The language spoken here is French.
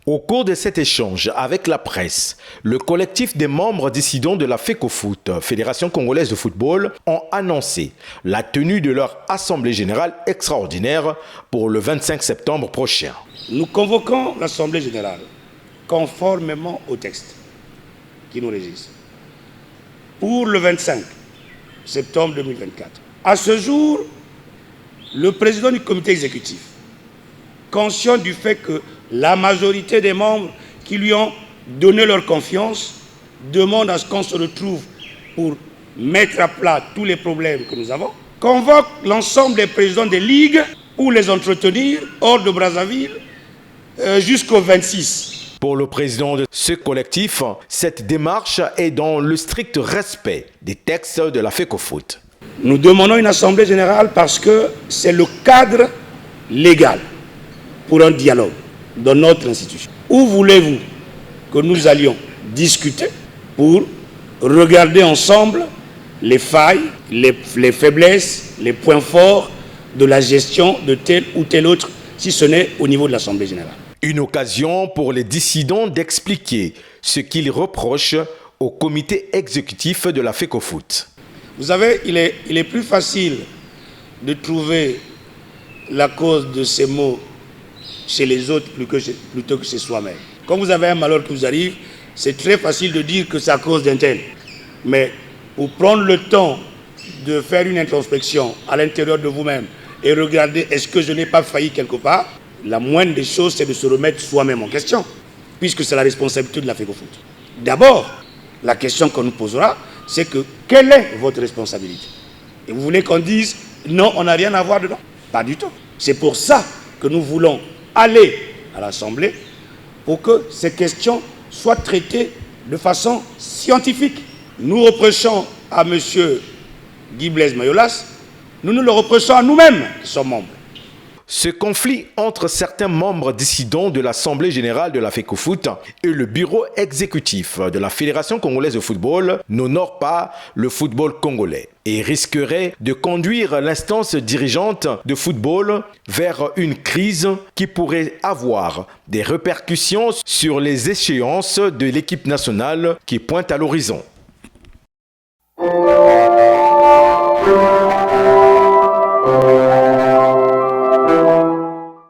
Au cours de cet échange avec la presse, le collectif des membres dissidents de la FECOFOOT, Fédération congolaise de football, ont annoncé la tenue de leur assemblée générale extraordinaire pour le 25 septembre prochain. Nous convoquons l'assemblée générale conformément au texte qui nous régisse pour le 25 septembre 2024. À ce jour, le président du comité exécutif, conscient du fait que la majorité des membres qui lui ont donné leur confiance demandent à ce qu'on se retrouve pour mettre à plat tous les problèmes que nous avons, convoque l'ensemble des présidents des ligues pour les entretenir hors de Brazzaville jusqu'au 26. Pour le président de ce collectif, cette démarche est dans le strict respect des textes de la FECOFOOT. Nous demandons une assemblée générale parce que c'est le cadre légal pour un dialogue dans notre institution. Où voulez-vous que nous allions discuter pour regarder ensemble les failles, les faiblesses, les points forts de la gestion de tel ou tel autre, si ce n'est au niveau de l'Assemblée générale. Une occasion pour les dissidents d'expliquer ce qu'ils reprochent au comité exécutif de la FECOFOOT. Vous savez, il est plus facile de trouver la cause de ces maux chez les autres plutôt que chez soi-même. Quand vous avez un malheur qui vous arrive, c'est très facile de dire que c'est à cause d'un tel. Mais pour prendre le temps de faire une introspection à l'intérieur de vous-même et regarder est-ce que je n'ai pas failli quelque part, la moindre des choses, c'est de se remettre soi-même en question, puisque c'est la responsabilité de la FECOFOOT. D'abord, la question qu'on nous posera, c'est que quelle est votre responsabilité? Et vous voulez qu'on dise non, on n'a rien à voir dedans? Pas du tout. C'est pour ça que nous voulons aller à l'Assemblée pour que ces questions soient traitées de façon scientifique. Nous reprochons à M. Guy Blaise Mayolas, nous le reprochons à nous-mêmes qui sommes membres. Ce conflit entre certains membres dissidents de l'Assemblée générale de la FECOFOOT et le bureau exécutif de la Fédération congolaise de football n'honore pas le football congolais et risquerait de conduire l'instance dirigeante de football vers une crise qui pourrait avoir des répercussions sur les échéances de l'équipe nationale qui pointe à l'horizon.